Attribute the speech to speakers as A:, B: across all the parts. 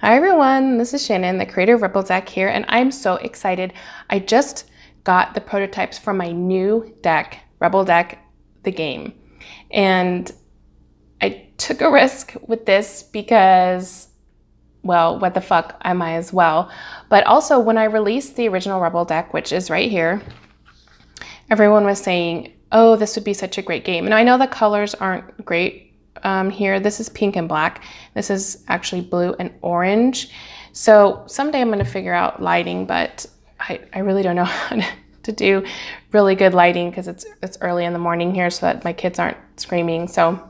A: Hi everyone, this is Shannon, the creator of Rebel Deck here, and I'm so excited. I just got the prototypes for my new deck, Rebel Deck, the game. And I took a risk with this because, well, what the fuck, I might as well. But also when I released the original Rebel Deck, which is right here, everyone was saying, oh, this would be such a great game. And I know the colors aren't great here. This is pink and black. This is actually blue and orange. So someday I'm going to figure out lighting, but I really don't know how to do really good lighting because it's early in the morning here so that my kids aren't screaming. So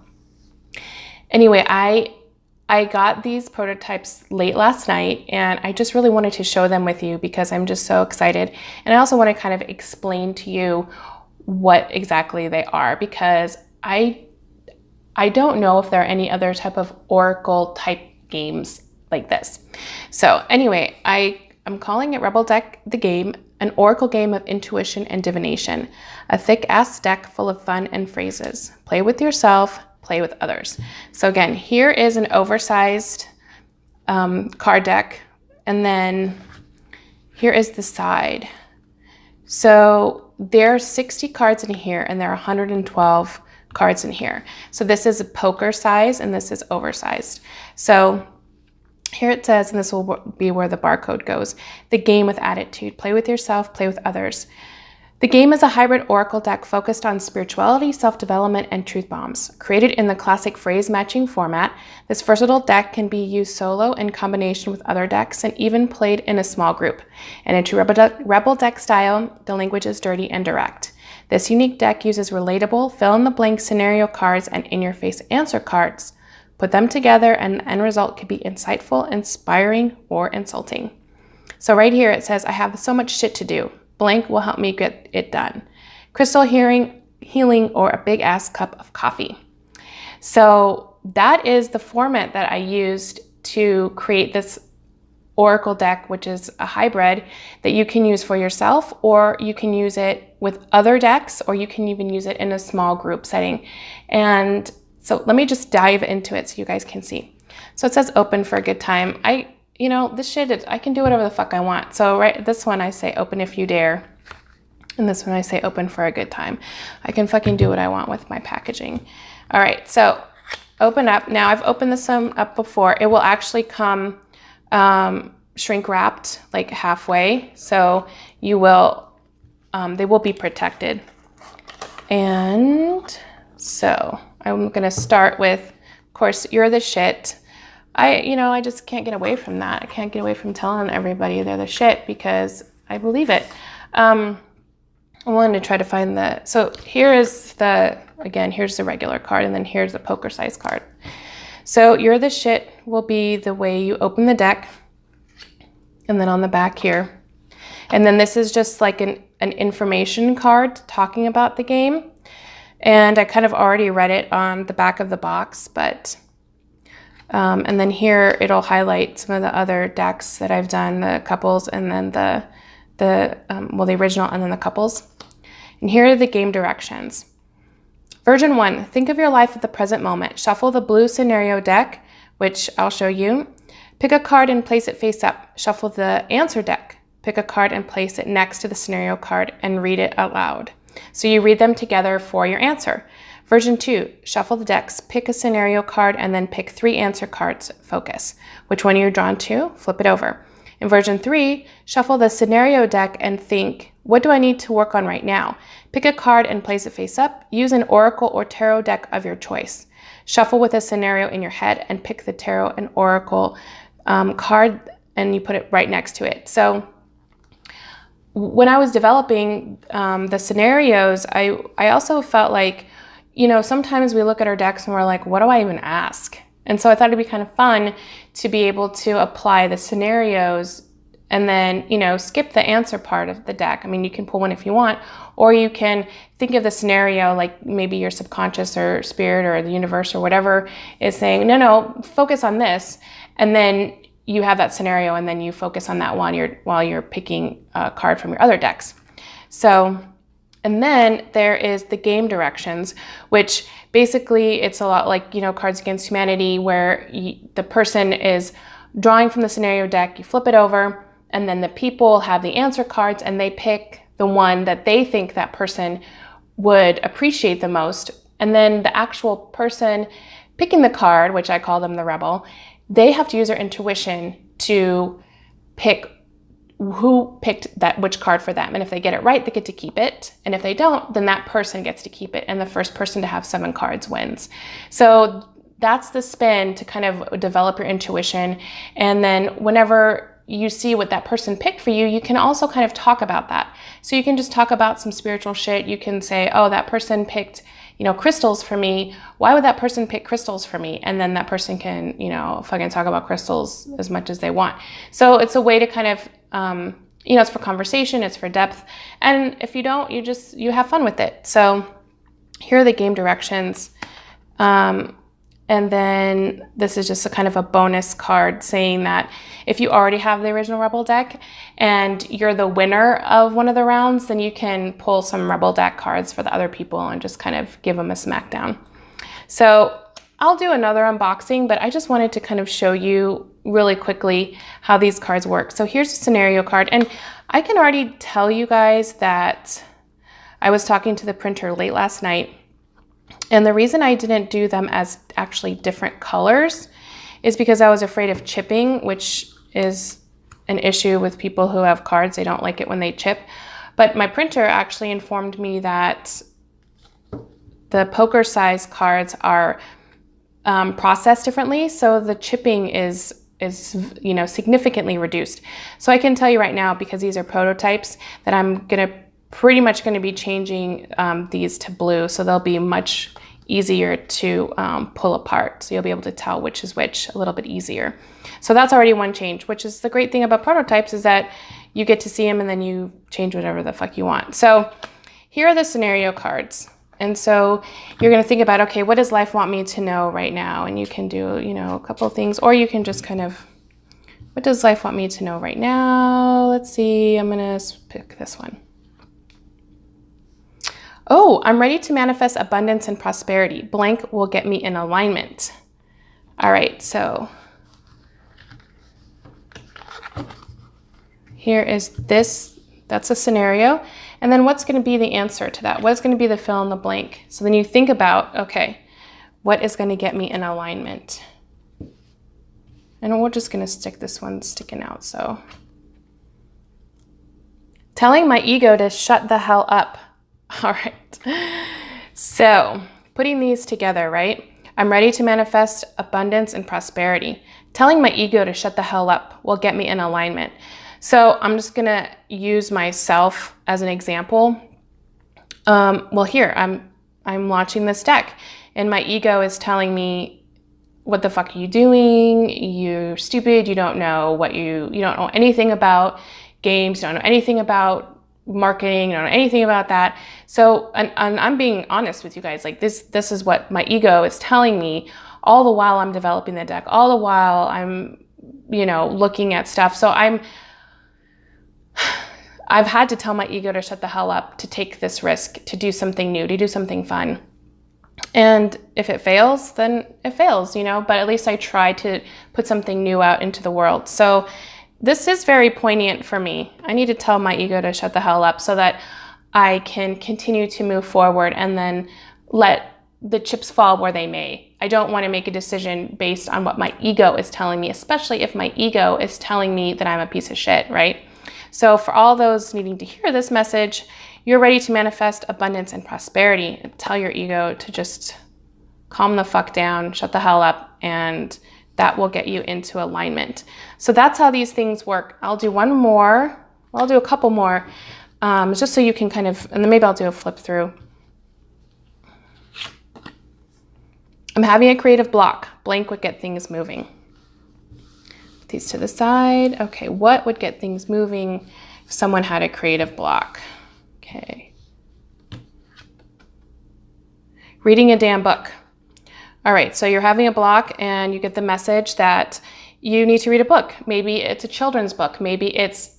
A: anyway, I got these prototypes late last night and I just really wanted to show them with you because I'm just so excited. And I also want to kind of explain to you what exactly they are because I don't know if there are any other type of Oracle type games like this. So anyway, I'm calling it Rebel Deck the game, an Oracle game of intuition and divination, a thick ass deck full of fun and phrases. Play with yourself, play with others. So again, here is an oversized card deck, and then here is the side. So there are 60 cards in here and there are 112 cards in here. So this is a poker size and this is oversized. So here it says, and this will be where the barcode goes, the game with attitude. Play with yourself, play with others. The game is a hybrid Oracle deck focused on spirituality, self-development, and truth bombs. Created in the classic phrase matching format, this versatile deck can be used solo in combination with other decks and even played in a small group. And in true Rebel Deck style, the language is dirty and direct. This unique deck uses relatable, fill-in-the-blank scenario cards and in-your-face answer cards. Put them together and the end result could be insightful, inspiring, or insulting. So right here it says, I have so much shit to do. Blank will help me get it done. Crystal healing, or a big-ass cup of coffee. So that is the format that I used to create this Oracle deck, which is a hybrid that you can use for yourself, or you can use it with other decks, or you can even use it in a small group setting. And so let me just dive into it so you guys can see. So it says open for a good time. This shit, I can do whatever the fuck I want. So right, this one I say open if you dare. And this one I say open for a good time. I can fucking do what I want with my packaging. All right, so open up. Now I've opened this one up before. It will actually come shrink wrapped like halfway, so you will they will be protected. And so I'm gonna start with, of course, you're the shit. I just can't get away from that. I can't get away from telling everybody they're the shit because I believe it. I'm willing to try to find so here is here's the regular card, and then here's the poker size card. So you're the shit will be the way you open the deck, and then on the back here. And then this is just like an information card talking about the game. And I kind of already read it on the back of the box, but, and then here it'll highlight some of the other decks that I've done, the couples, and then the original and then the couples. And here are the game directions. Version 1, think of your life at the present moment. Shuffle the blue scenario deck, which I'll show you. Pick a card and place it face up. Shuffle the answer deck. Pick a card and place it next to the scenario card and read it out loud. So you read them together for your answer. Version 2, shuffle the decks, pick a scenario card, and then pick 3 answer cards. Focus. Which one you're drawn to, flip it over. In version 3, shuffle the scenario deck and think, what do I need to work on right now? Pick a card and place it face up. Use an oracle or tarot deck of your choice. Shuffle with a scenario in your head and pick the tarot and oracle card, and you put it right next to it. So when I was developing the scenarios, I also felt like, sometimes we look at our decks and we're like, what do I even ask? And so I thought it'd be kind of fun to be able to apply the scenarios and then, skip the answer part of the deck. I mean, you can pull one if you want, or you can think of the scenario like maybe your subconscious or spirit or the universe or whatever is saying, no, focus on this. And then you have that scenario and then you focus on that one while you're picking a card from your other decks. So, and then there is the game directions, which basically it's a lot like, Cards Against Humanity, where the person is drawing from the scenario deck, you flip it over, and then the people have the answer cards and they pick the one that they think that person would appreciate the most. And then the actual person picking the card, which I call them the rebel, they have to use their intuition to pick who picked which card for them. And if they get it right, they get to keep it. And if they don't, then that person gets to keep it. And the first person to have 7 cards wins. So that's the spin to kind of develop your intuition. And then whenever you see what that person picked for you, you can also kind of talk about that. So you can just talk about some spiritual shit. You can say, oh, that person picked, crystals for me. Why would that person pick crystals for me? And then that person can, fucking talk about crystals as much as they want. So it's a way to kind of, it's for conversation, it's for depth. And if you don't, you have fun with it. So here are the game directions. And then this is just a kind of a bonus card saying that if you already have the original Rebel deck and you're the winner of one of the rounds, then you can pull some Rebel deck cards for the other people and just kind of give them a smackdown. So I'll do another unboxing, but I just wanted to kind of show you really quickly how these cards work. So here's a scenario card, and I can already tell you guys that I was talking to the printer late last night. And the reason I didn't do them as actually different colors is because I was afraid of chipping, which is an issue with people who have cards. They don't like it when they chip. But my printer actually informed me that the poker size cards are processed differently. So the chipping is significantly reduced. So I can tell you right now, because these are prototypes, that I'm pretty much going to be changing these to blue, so they'll be much easier to pull apart. So you'll be able to tell which is which a little bit easier. So that's already one change, which is the great thing about prototypes, is that you get to see them and then you change whatever the fuck you want. So here are the scenario cards. And so you're going to think about, okay, what does life want me to know right now? And you can do, a couple of things, or you can just kind of, what does life want me to know right now? Let's see, I'm going to pick this one. Oh, I'm ready to manifest abundance and prosperity. Blank will get me in alignment. All right, so here is this. That's a scenario. And then what's going to be the answer to that? What's going to be the fill in the blank? So then you think about, okay, what is going to get me in alignment? And we're just going to stick this one sticking out. So telling my ego to shut the hell up. All right, so putting these together, right? I'm ready to manifest abundance and prosperity. Telling my ego to shut the hell up will get me in alignment. So I'm just gonna use myself as an example. Well, here, I'm launching this deck and my ego is telling me, what the fuck are you doing? You're stupid, you don't know you don't know anything about games, you don't know anything about marketing, I don't know anything about that. So, and I'm being honest with you guys, like this is what my ego is telling me all the while I'm developing the deck, all the while I'm, looking at stuff. So I've had to tell my ego to shut the hell up, to take this risk, to do something new, to do something fun. And if it fails, then it fails, but at least I try to put something new out into the world. So this is very poignant for me. I need to tell my ego to shut the hell up so that I can continue to move forward and then let the chips fall where they may. I don't want to make a decision based on what my ego is telling me, especially if my ego is telling me that I'm a piece of shit, right? So for all those needing to hear this message, you're ready to manifest abundance and prosperity. Tell your ego to just calm the fuck down, shut the hell up, and that will get you into alignment. So that's how these things work. I'll do one more. Well, I'll do a couple more, just so you can kind of, and then maybe I'll do a flip through. I'm having a creative block. Blank would get things moving. Put these to the side. Okay, what would get things moving if someone had a creative block? Okay. Reading a damn book. All right, so you're having a block and you get the message that you need to read a book. Maybe it's a children's book. Maybe it's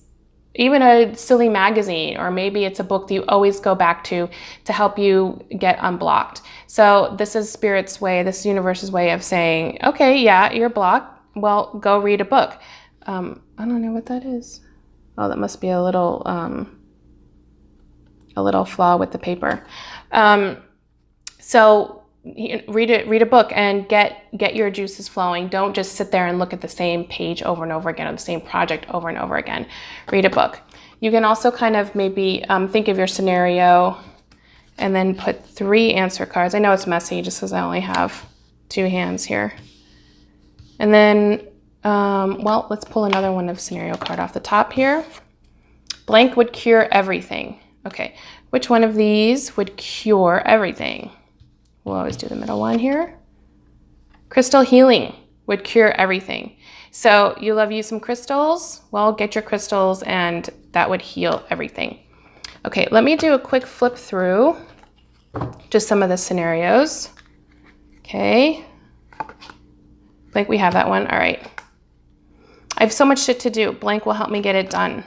A: even a silly magazine, or maybe it's a book that you always go back to help you get unblocked. So this is Spirit's way, this is universe's way of saying, okay, yeah, you're blocked. well, go read a book. I don't know what that is. Oh, that must be a little flaw with the paper. So read a book and get your juices flowing. Don't just sit there and look at the same page over and over again, or the same project over and over again. Read a book. You can also kind of maybe think of your scenario and then put 3 answer cards. I know it's messy just because I only have 2 hands here. And then, well, let's pull another one of scenario card off the top here. Blank would cure everything. Okay, which one of these would cure everything? We'll always do the middle one here. Crystal healing would cure everything. So you love use some crystals? Well, get your crystals and that would heal everything. Okay, let me do a quick flip through just some of the scenarios. Okay. Blank, we have that one. All right. I have so much shit to do. Blank will help me get it done.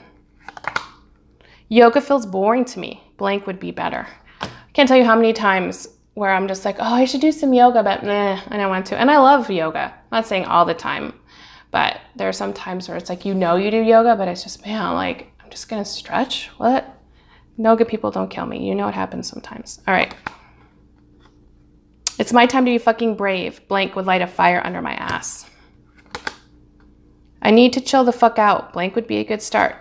A: Yoga feels boring to me. Blank would be better. I can't tell you how many times where I'm just like, oh, I should do some yoga, but nah, I don't want to. And I love yoga. I'm not saying all the time, but there are some times where it's like, you know you do yoga, but it's just, man, like, I'm just going to stretch. What? Yoga people don't kill me. You know it happens sometimes. All right. It's my time to be fucking brave. Blank would light a fire under my ass. I need to chill the fuck out. Blank would be a good start.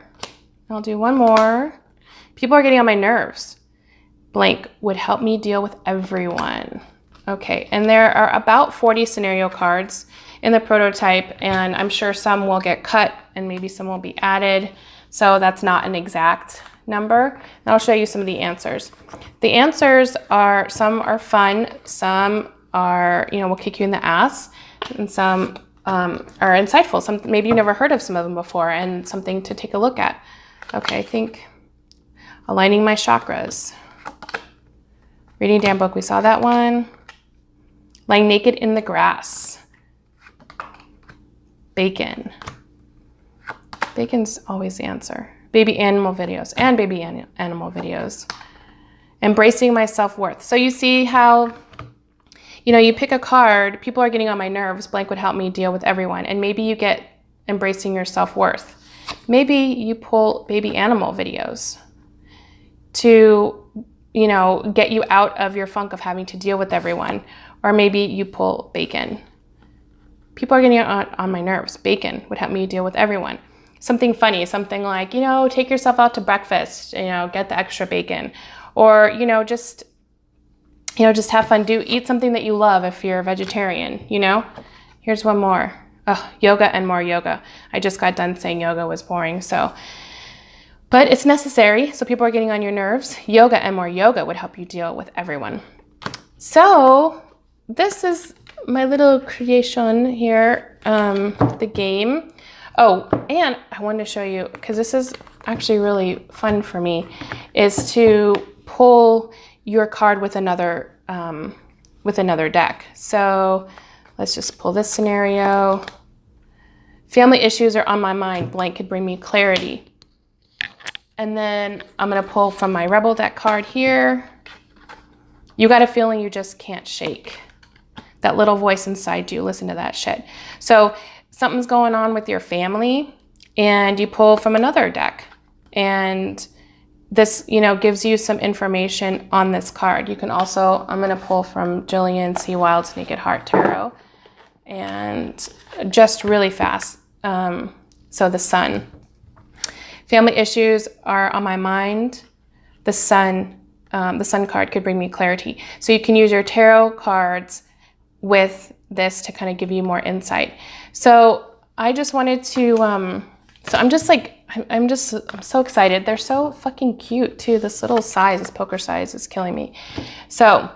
A: I'll do one more. People are getting on my nerves. Blank would help me deal with everyone. Okay, and there are about 40 scenario cards in the prototype, and I'm sure some will get cut and maybe some will be added. So that's not an exact number. And I'll show you some of the answers. The answers are, some are fun, some are, will kick you in the ass, and some are insightful. Some maybe you never heard of some of them before, and something to take a look at. Okay, I think aligning my chakras. Reading a damn book, we saw that one. Lying naked in the grass. Bacon. Bacon's always the answer. Baby animal videos and baby animal videos. Embracing my self-worth. So you see how, you pick a card, people are getting on my nerves, blank would help me deal with everyone. And maybe you get embracing your self-worth. Maybe you pull baby animal videos to, get you out of your funk of having to deal with everyone. Or maybe you pull bacon. People are getting on my nerves. Bacon would help me deal with everyone. Something funny, something like, take yourself out to breakfast, get the extra bacon. Or, just have fun. Eat something that you love if you're a vegetarian, Here's one more. Oh, yoga and more yoga. I just got done saying yoga was boring, but it's necessary. So people are getting on your nerves. Yoga and more yoga would help you deal with everyone. So this is my little creation here, the game. Oh, and I wanted to show you, because this is actually really fun for me, is to pull your card with another deck. So let's just pull this scenario. Family issues are on my mind. Blank could bring me clarity. And then I'm going to pull from my Rebel deck card here. You got a feeling you just can't shake. That little voice inside you, listen to that shit. So something's going on with your family and you pull from another deck. And this, gives you some information on this card. You can also, I'm going to pull from Jillian C. Wild's Naked Heart Tarot. And just really fast. So the Sun. Family issues are on my mind. The Sun card could bring me clarity. So you can use your tarot cards with this to kind of give you more insight. So I just wanted to, so I'm so excited. They're so fucking cute too. This little size, this poker size is killing me. So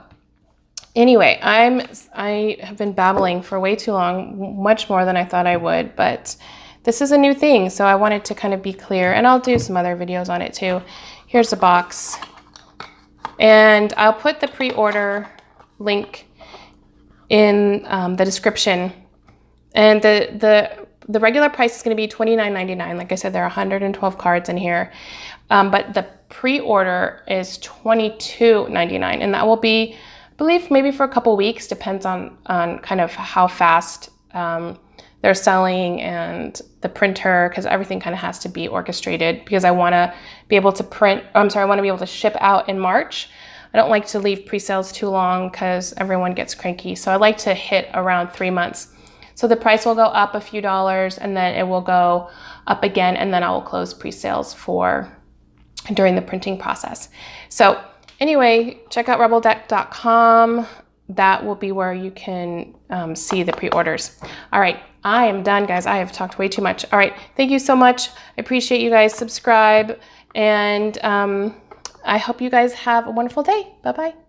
A: anyway, I have been babbling for way too long, much more than I thought I would, but this is a new thing. So I wanted to kind of be clear, and I'll do some other videos on it too. Here's the box, and I'll put the pre-order link in the description. And the regular price is going to be $29.99. Like I said, there are 112 cards in here, but the pre-order is $22.99, and that will be, I believe, maybe for a couple weeks. Depends on kind of how fast they're selling and the printer, because everything kind of has to be orchestrated because I want to be able to I want to be able to ship out in March. I don't like to leave pre-sales too long because everyone gets cranky. So I like to hit around 3 months. So the price will go up a few dollars and then it will go up again, and then I will close pre-sales during the printing process. So anyway, check out rebeldeck.com. That will be where you can see the pre-orders. All right, I am done, guys. I have talked way too much. All right, thank you so much. I appreciate you guys. Subscribe, and I hope you guys have a wonderful day. Bye-bye.